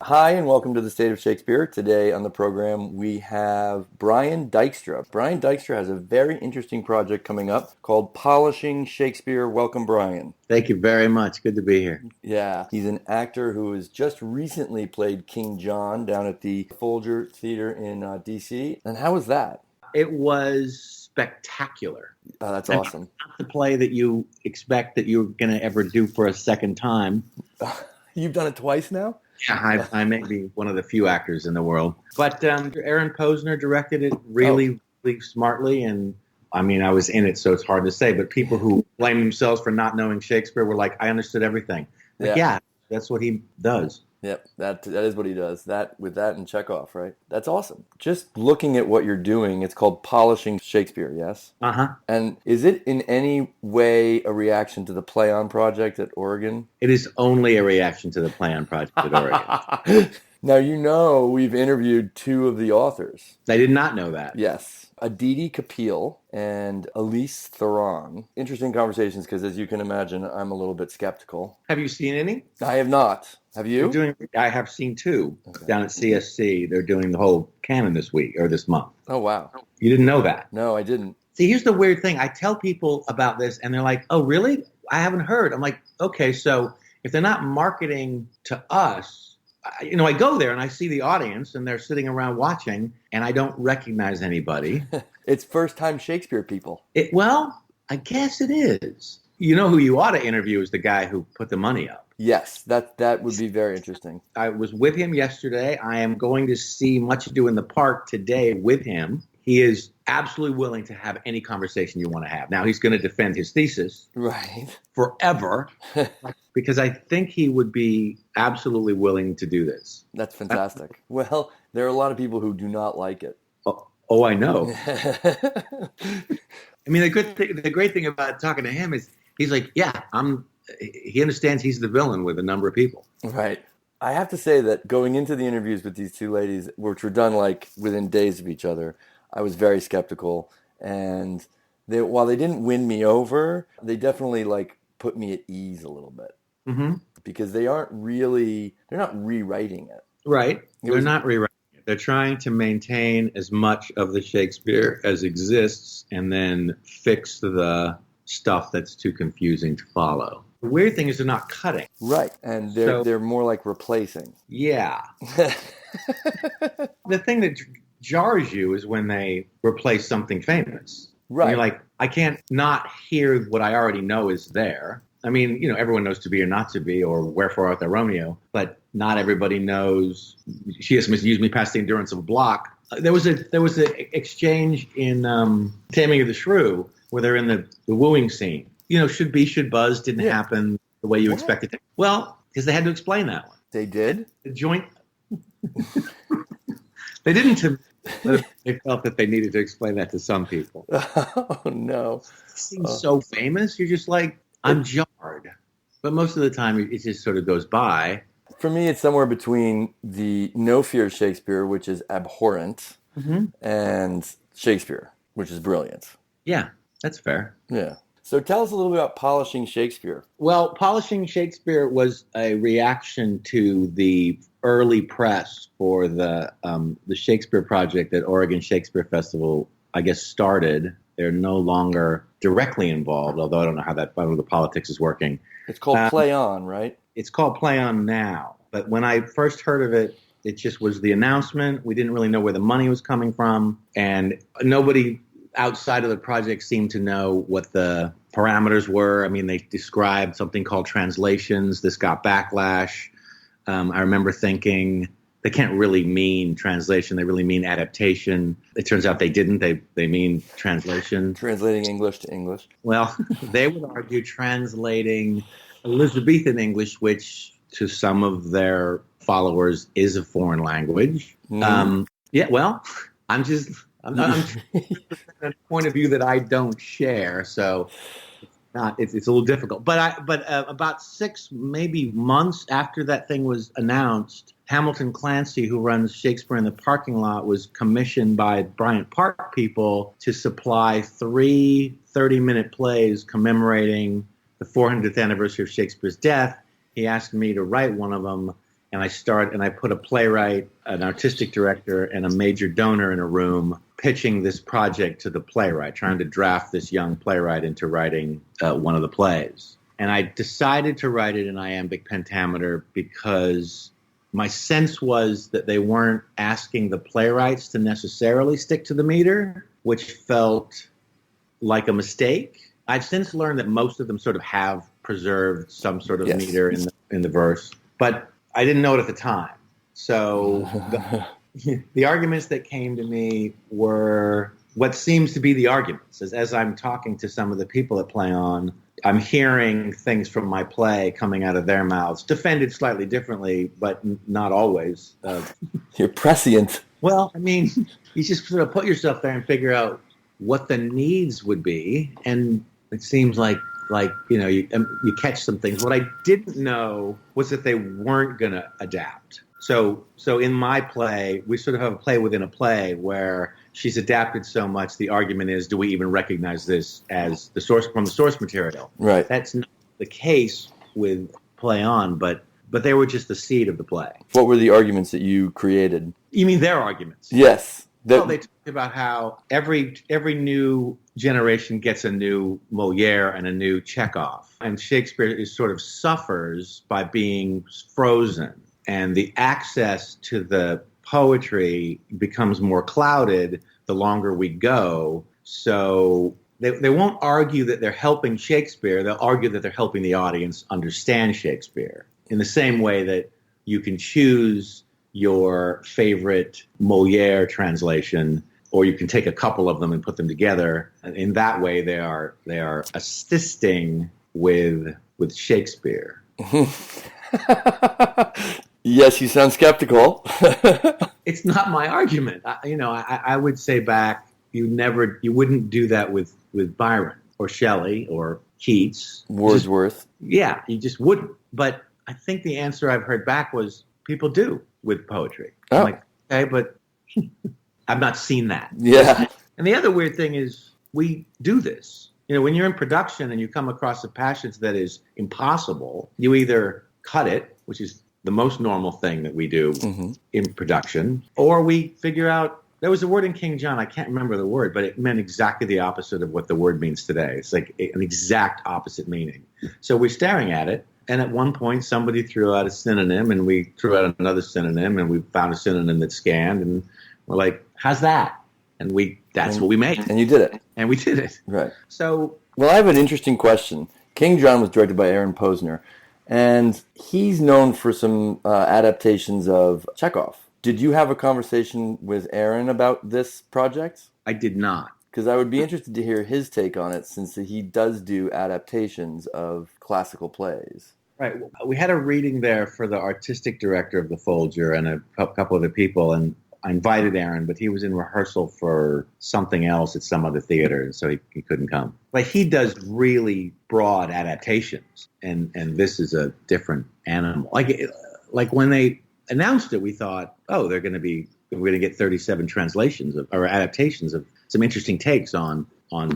Hi, and welcome to the State of Shakespeare. Today on the program, we have Brian Dykstra. Brian Dykstra has a very interesting project coming up called Polishing Shakespeare. Welcome, Brian. Thank you very much. Good to be here. Yeah, he's an actor who has just recently played King John down at the Folger Theater in D.C. And how was that? It was spectacular. Oh, that's awesome. Not the play that you expect that you're going to ever do for a second time. You've done it twice now? Yeah, I may be one of the few actors in the world. But Aaron Posner directed it really smartly. And I mean, I was in it, so it's hard to say. But people who blame themselves for not knowing Shakespeare were like, I understood everything. Like, yeah, that's what he does. Yep, that is what he does. That with that and Chekhov, right? That's awesome. Just looking at what you're doing, it's called Polishing Shakespeare, yes? Uh-huh. And is it in any way a reaction to the Play On project at Oregon? It is only a reaction to the Play On project at Oregon. Now, we've interviewed two of the authors. I did not know that. Yes. Aditi Kapil and Elise Theron. Interesting conversations because, as you can imagine, I'm a little bit skeptical. Have you seen any? I have not. Have you? I have seen two down at CSC. They're doing the whole canon this week or this month. Oh, wow. You didn't know that? No, I didn't. See, here's the weird thing. I tell people about this, and they're like, oh, really? I haven't heard. I'm like, okay, so if they're not marketing to us, I go there and I see the audience, and they're sitting around watching, and I don't recognize anybody. It's first-time Shakespeare people. Well, I guess it is. You know who you ought to interview is the guy who put the money up. Yes, that would be very interesting. I was with him yesterday. I am going to see Much Ado in the Park today with him. He is absolutely willing to have any conversation you want to have. Now, he's going to defend his thesis forever because I think he would be absolutely willing to do this. That's fantastic. Well, there are a lot of people who do not like it. Oh, I know. I mean, the great thing about talking to him is he's like, yeah, he understands he's the villain with a number of people. Right. I have to say that going into the interviews with these two ladies, which were done like within days of each other, I was very skeptical. And while they didn't win me over, they definitely like put me at ease a little bit. Mm-hmm. Because they're not rewriting it. Right. They're not rewriting it. They're trying to maintain as much of the Shakespeare as exists and then fix the stuff that's too confusing to follow. The weird thing is they're not cutting. Right. And they're more like replacing. Yeah. The thing that jars you is when they replace something famous. Right. And you're like, I can't not hear what I already know is there. I mean, everyone knows To Be or Not to Be or Wherefore Art Thou Romeo, but not everybody knows She Has Misused Me Past the Endurance of a Block. There was an exchange in Taming of the Shrew where they're in the wooing scene. Should be, should buzz didn't happen the way you expected it. Well, because they had to explain that one. They did? The joint. They didn't. They felt that they needed to explain that to some people. Oh, no. It seems so famous. You're just like, I'm jarred. But most of the time, it just sort of goes by. For me, it's somewhere between the No Fear Shakespeare, which is abhorrent, and Shakespeare, which is brilliant. Yeah, that's fair. Yeah. So tell us a little bit about Polishing Shakespeare. Well, Polishing Shakespeare was a reaction to the early press for the Shakespeare project that Oregon Shakespeare Festival, I guess, started. They're no longer directly involved, although I don't know how the politics is working. It's called Play On, right? It's called Play On now. But when I first heard of it, it just was the announcement. We didn't really know where the money was coming from. And nobody outside of the project seemed to know what the parameters were. I mean, they described something called translations. This got backlash. I remember thinking they can't really mean translation. They really mean adaptation. It turns out they didn't. They mean translation. Translating English to English. Well, they would argue translating Elizabethan English, which to some of their followers is a foreign language. Yeah, well, I'm a point of view that I don't share, so it's a little difficult. But about 6 maybe months after that thing was announced, Hamilton Clancy, who runs Shakespeare in the Parking Lot, was commissioned by Bryant Park people to supply 3 30-minute plays commemorating the 400th anniversary of Shakespeare's death. He asked me to write one of them, and I put a playwright, an artistic director, and a major donor in a room pitching this project to the playwright, trying to draft this young playwright into writing one of the plays. And I decided to write it in iambic pentameter because my sense was that they weren't asking the playwrights to necessarily stick to the meter, which felt like a mistake. I've since learned that most of them sort of have preserved some sort of meter in the verse, but I didn't know it at the time. So the arguments that came to me were what seems to be the arguments. As I'm talking to some of the people at Play On, I'm hearing things from my play coming out of their mouths, defended slightly differently, but not always. You're prescient. Well, I mean, you just sort of put yourself there and figure out what the needs would be, and it seems like you catch some things. What I didn't know was that they weren't going to adapt. So in my play, we sort of have a play within a play where she's adapted so much. The argument is, do we even recognize this as the source from the source material? Right. That's not the case with Play On, but they were just the seed of the play. What were the arguments that you created? You mean their arguments? Yes. Well, they talked about how every new generation gets a new Molière and a new Chekhov, and Shakespeare sort of suffers by being frozen, and the access to the poetry becomes more clouded the longer we go. So they won't argue that they're helping Shakespeare. They'll argue that they're helping the audience understand Shakespeare in the same way that you can choose your favorite Molière translation, or you can take a couple of them and put them together. And in that way, they are assisting with Shakespeare. Yes, you sound skeptical. It's not my argument. I would say back, you wouldn't do that with Byron or Shelley or Keats. Wordsworth. You just wouldn't. But I think the answer I've heard back was people do with poetry. Oh. I'm like, okay, but I've not seen that. Yeah. And the other weird thing is we do this. When you're in production and you come across a passage that is impossible, you either cut it, which is the most normal thing that we do in production, or we figure out, there was a word in King John, I can't remember the word, but it meant exactly the opposite of what the word means today. It's like an exact opposite meaning. So we're staring at it, and at one point somebody threw out a synonym, and we threw out another synonym, and we found a synonym that scanned, and we're like, how's that? And that's what we made. And you did it. And we did it. Right. So, well, I have an interesting question. King John was directed by Aaron Posner, and he's known for some adaptations of Chekhov. Did you have a conversation with Aaron about this project? I did not. Because I would be interested to hear his take on it, since he does do adaptations of classical plays. Right. We had a reading there for the artistic director of the Folger and a couple other people, and I invited Aaron, but he was in rehearsal for something else at some other theater, and so he couldn't come. But he does really broad adaptations, and this is a different animal. Like when they announced it, we thought, oh, we're going to get 37 translations or adaptations of some interesting takes on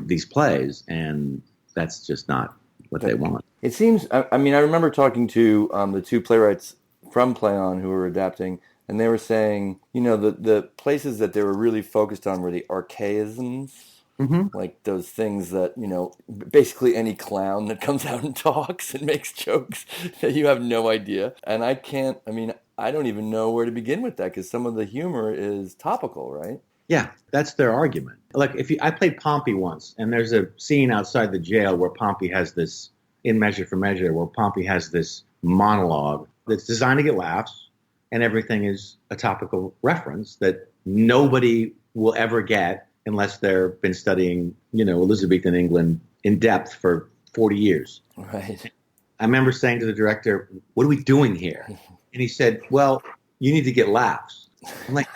these plays, and that's just not what they want. It seems, I remember talking to the two playwrights from Play On who were adapting, and they were saying, the places that they were really focused on were the archaisms, like those things that, basically any clown that comes out and talks and makes jokes that you have no idea. And I don't even know where to begin with that, because some of the humor is topical, right? Yeah, that's their argument. Like I played Pompey once, and there's a scene outside the jail where Pompey has this, in Measure for Measure, where Pompey has this monologue that's designed to get laughs, and everything is a topical reference that nobody will ever get unless they've been studying, Elizabethan England in depth for 40 years. Right. I remember saying to the director, what are we doing here? And he said, well, you need to get laughs. I'm like,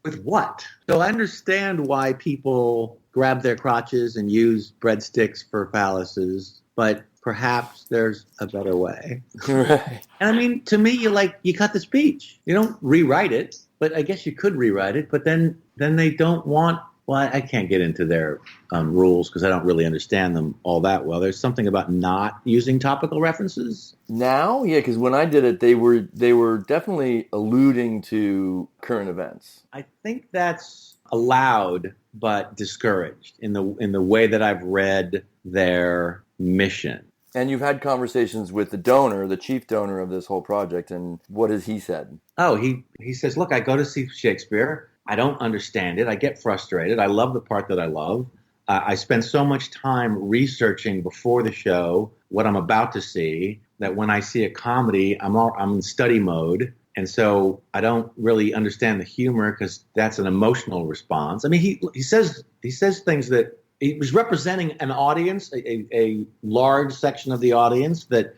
with what? So I understand why people grab their crotches and use breadsticks for phalluses, but perhaps there's a better way. Right. And to me, you cut the speech. You don't rewrite it, but I guess you could rewrite it. But then they don't want Well, I can't get into their rules because I don't really understand them all that well. There's something about not using topical references. Now, yeah, because when I did it, they were definitely alluding to current events. I think that's allowed but discouraged in the way that I've read their mission. And you've had conversations with the donor, the chief donor of this whole project, and what has he said? Oh, he says, look, I go to see Shakespeare. I don't understand it. I get frustrated. I love the part that I love. I spend so much time researching before the show what I'm about to see that when I see a comedy, I'm in study mode. And so I don't really understand the humor because that's an emotional response. I mean, he says things that he was representing an audience, a large section of the audience that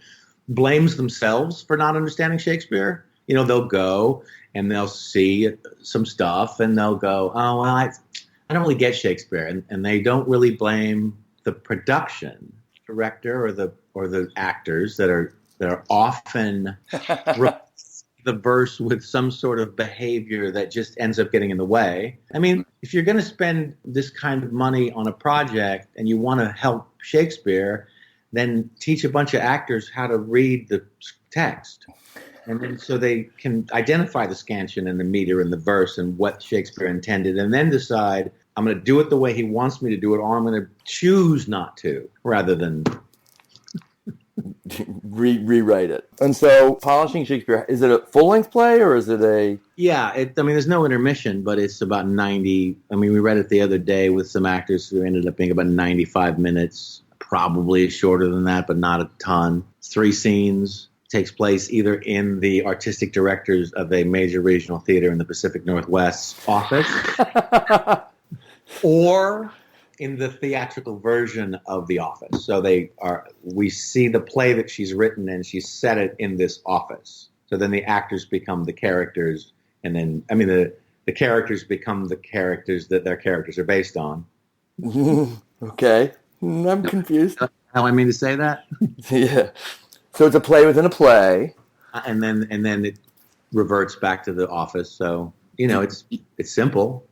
blames themselves for not understanding Shakespeare. You know, they'll go and they'll see some stuff and they'll go, oh, well, I don't really get Shakespeare. And they don't really blame the production director or the actors that are often the verse with some sort of behavior that just ends up getting in the way. I mean, if you're going to spend this kind of money on a project and you want to help Shakespeare, then teach a bunch of actors how to read the text. And then so they can identify the scansion and the meter and the verse and what Shakespeare intended, and then decide, I'm going to do it the way he wants me to do it, or I'm going to choose not to, rather than rewrite it. And so, Polishing Shakespeare, is it a full-length play, or is it a... Yeah, I mean, there's no intermission, but it's about 90... I mean, we read it the other day with some actors who ended up being about 95 minutes, probably shorter than that, but not a ton. 3 scenes. Takes place either in the artistic directors of a major regional theater in the Pacific Northwest office or in the theatrical version of the office. So we see the play that she's written and she's set it in this office. So then the actors become the characters, and then, I mean, the characters become the characters that their characters are based on. Okay. I'm confused. How I mean to say that? Yeah. So it's a play within a play, and then it reverts back to the office. So it's simple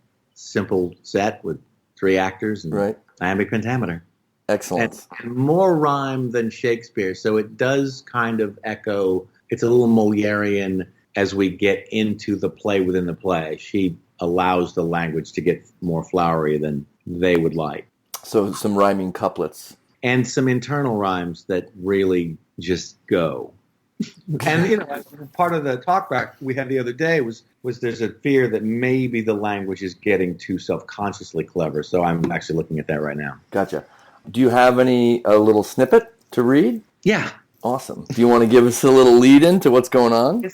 set with 3 actors and iambic pentameter. Excellent. And more rhyme than Shakespeare, so it does kind of echo. It's a little Molierian as we get into the play within the play. She allows the language to get more flowery than they would like. So some rhyming couplets. And some internal rhymes that really just go. And part of the talkback we had the other day was there's a fear that maybe the language is getting too self-consciously clever. So I'm actually looking at that right now. Gotcha. Do you have a little snippet to read? Yeah. Awesome. Do you want to give us a little lead into what's going on?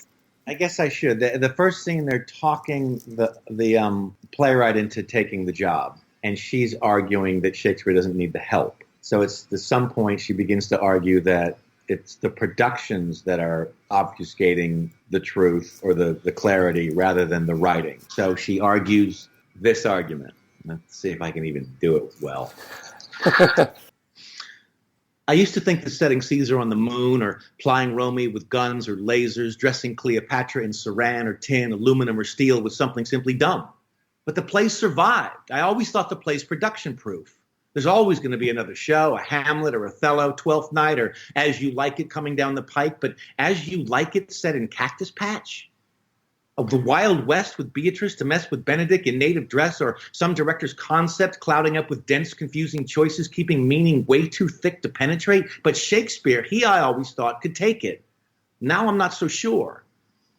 I guess I should. The first scene, they're talking the playwright into taking the job, and she's arguing that Shakespeare doesn't need the help. So at some point she begins to argue that it's the productions that are obfuscating the truth or the clarity rather than the writing. So she argues this argument. Let's see if I can even do it well. I used to think that setting Caesar on the moon or plying Romy with guns or lasers, dressing Cleopatra in saran or tin, aluminum or steel was something simply dumb. But the play survived. I always thought the play's production-proof. There's always going to be another show, a Hamlet or Othello, Twelfth Night, or As You Like It coming down the pike. But As You Like It set in Cactus Patch? Of the Wild West with Beatrice to mess with Benedict in native dress, or some director's concept clouding up with dense, confusing choices, keeping meaning way too thick to penetrate? But Shakespeare, I always thought, could take it. Now I'm not so sure.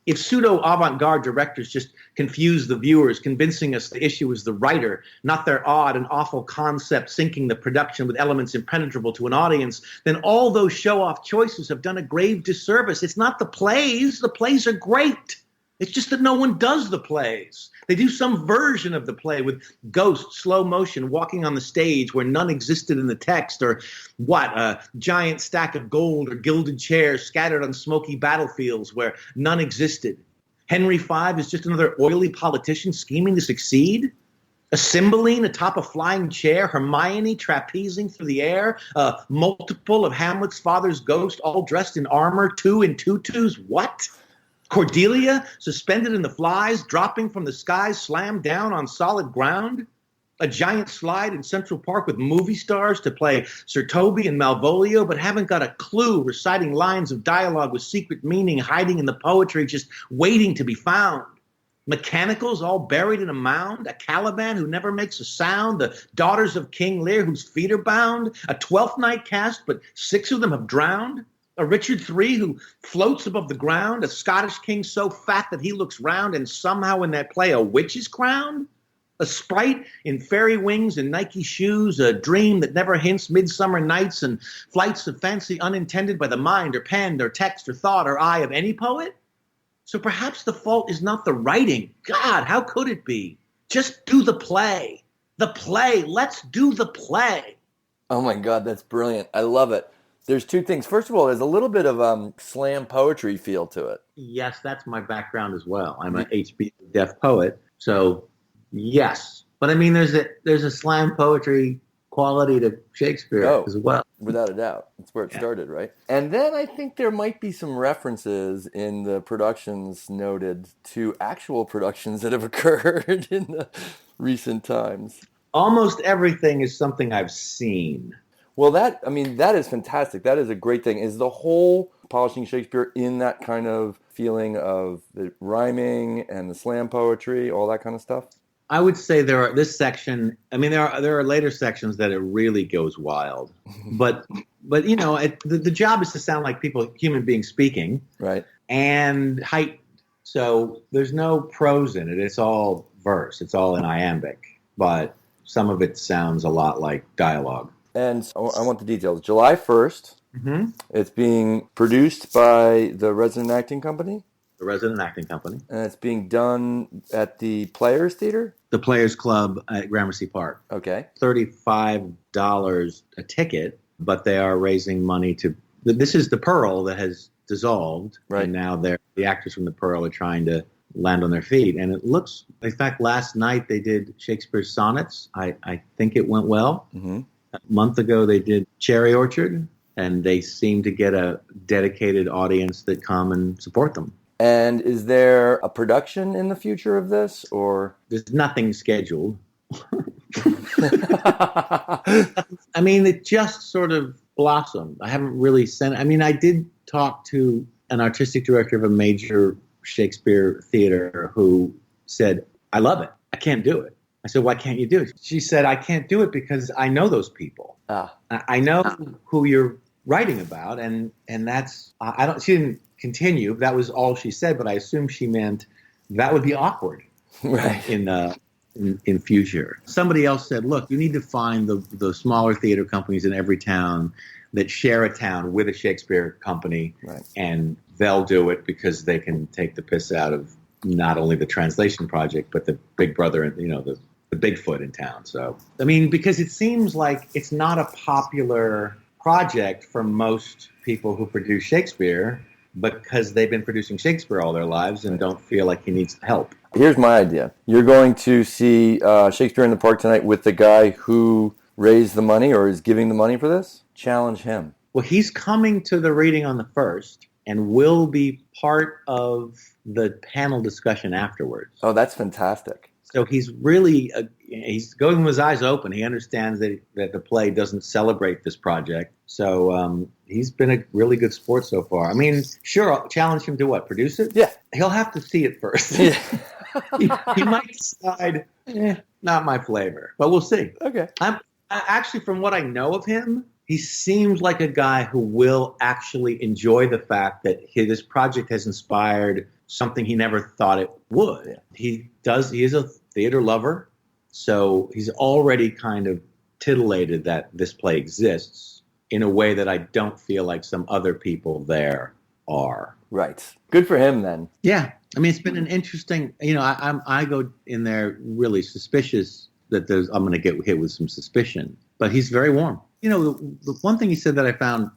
If pseudo-avant-garde directors just confuse the viewers, convincing us the issue is the writer, not their odd and awful concept sinking the production with elements impenetrable to an audience, then all those show-off choices have done a grave disservice. It's not the plays. The plays are great. It's just that no one does the plays. They do some version of the play with ghosts, slow motion, walking on the stage where none existed in the text, or a giant stack of gold or gilded chairs scattered on smoky battlefields where none existed. Henry V is just another oily politician scheming to succeed. A Cymbeline atop a flying chair, Hermione trapezing through the air, a multiple of Hamlet's father's ghost all dressed in armor, 2 in tutus. What? Cordelia, suspended in the flies, dropping from the skies, slammed down on solid ground? a giant slide in Central Park with movie stars to play Sir Toby and Malvolio, but haven't got a clue, reciting lines of dialogue with secret meaning hiding in the poetry, just waiting to be found. Mechanicals all buried in a mound, a Caliban who never makes a sound, the daughters of King Lear whose feet are bound, a 12th night cast, but 6 of them have drowned, a Richard III who floats above the ground, a Scottish king so fat that he looks round, and somehow in that play a witch is crowned, a sprite in fairy wings and Nike shoes, a dream that never hints midsummer nights and flights of fancy unintended by the mind or pen or text or thought or eye of any poet? So perhaps the fault is not the writing. God, how could it be? Just do the play. The play. Let's do the play. Oh my God, that's brilliant. I love it. There's 2 things. First of all, there's a little bit of slam poetry feel to it. Yes, that's my background as well. I'm an HB deaf poet. So yes. But I mean, there's a slam poetry quality to Shakespeare as well. Without a doubt. That's where it started, right? And then I think there might be some references in the productions noted to actual productions that have occurred in the recent times. Almost everything is something I've seen. Well, that is fantastic. That is a great thing. Is the whole Polishing Shakespeare in that kind of feeling of the rhyming and the slam poetry, all that kind of stuff? I would say there are later sections that it really goes wild, but you know, the job is to sound like human beings speaking, right? And heightened. So there's no prose in it. It's all verse. It's all in iambic, but some of it sounds a lot like dialogue. And I want the details. July 1st, It's being produced by the Resident Acting Company. The Resident Acting Company. And it's being done at the Players Theater? The Players Club at Gramercy Park. Okay. $35 a ticket, but they are raising money to... This is the Pearl that has dissolved, right. And now the actors from the Pearl are trying to land on their feet. And it looks... In fact, last night they did Shakespeare's Sonnets. I think it went well. Mm-hmm. A month ago they did Cherry Orchard, and they seem to get a dedicated audience that come and support them. And is there a production in the future of this, or? There's nothing scheduled. I mean, it just sort of blossomed. I haven't really I did talk to an artistic director of a major Shakespeare theater who said, I love it. I can't do it. I said, why can't you do it? She said, I can't do it because I know those people. I know who you're writing about, and that's she didn't continue. That was all she said, but I assume she meant that would be awkward, right? In future. Somebody else said, look, you need to find the smaller theater companies in every town that share a town with a Shakespeare company, right. And they'll do it because they can take the piss out of not only the translation project, but the big brother, the Bigfoot in town. So, I mean, because it seems like it's not a popular project for most people who produce Shakespeare because they've been producing Shakespeare all their lives and don't feel like he needs help. Here's my idea. You're going to see Shakespeare in the Park tonight with the guy who raised the money or is giving the money for this. Challenge him. Well, he's coming to the reading on the 1st and will be part of the panel discussion afterwards. Oh, that's fantastic. So he's really, he's going with his eyes open. He understands that the play doesn't celebrate this project. So he's been a really good sport so far. I mean, sure, I'll challenge him to what? Produce it? Yeah. He'll have to see it first. Yeah. he might decide, not my flavor. But we'll see. Okay. Actually, from what I know of him, he seems like a guy who will actually enjoy the fact that this project has inspired something he never thought it would. Yeah. He is a theater lover, so he's already kind of titillated that this play exists in a way that I don't feel like some other people there are. Right. Good for him then. Yeah. I mean, it's been an interesting, I go in there really suspicious that I'm going to get hit with some suspicion, but he's very warm. The one thing he said that I found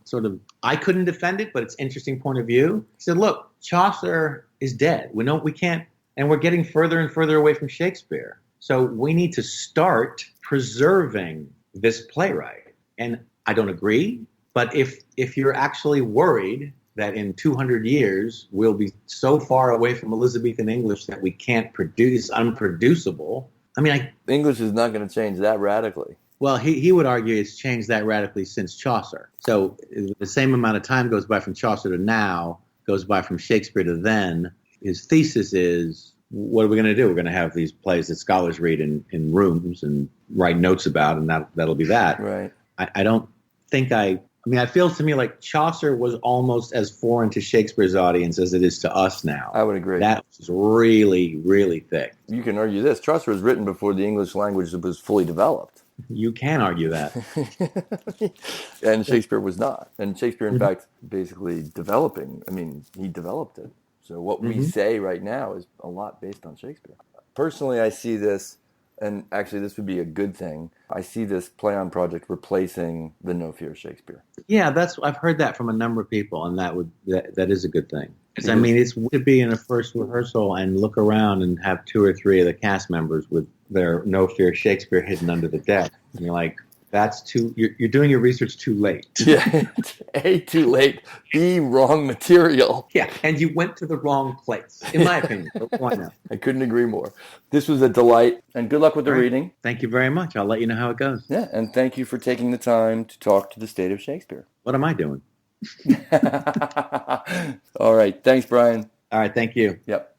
I couldn't defend it, but it's interesting point of view. He said, look, Chaucer is dead. We can't, and we're getting further and further away from Shakespeare. So we need to start preserving this playwright. And I don't agree, but if you're actually worried that in 200 years we'll be so far away from Elizabethan English that we can't produce, unproducible, I mean, English is not going to change that radically. well, he would argue it's changed that radically since Chaucer. So the same amount of time goes by from Chaucer to now, goes by from Shakespeare to then. His thesis is, what are we going to do? We're going to have these plays that scholars read in rooms and write notes about, and that'll be that. Right. I don't think I mean, it feels to me like Chaucer was almost as foreign to Shakespeare's audience as it is to us now. I would agree. That was really, really thick. You can argue this. Chaucer was written before the English language was fully developed. You can argue that. And Shakespeare was not. And Shakespeare, in fact, basically developing. I mean, he developed it. So what we say right now is a lot based on Shakespeare. Personally, I see this, and actually this would be a good thing. I see this play-on project replacing the No Fear Shakespeare. Yeah, I've heard that from a number of people, and that is a good thing. Because I mean, it's to be in a first rehearsal and look around and have 2 or 3 of the cast members with their No Fear Shakespeare hidden under the desk. And you're like, that's too. You're doing your research too late. Yeah, A, too late. B, wrong material. Yeah, and you went to the wrong place, in my opinion. But why not? I couldn't agree more. This was a delight, and good luck with the reading. Thank you very much. I'll let you know how it goes. Yeah, and thank you for taking the time to talk to the state of Shakespeare. What am I doing? All right. Thanks, Brian. All right. Thank you. Yep.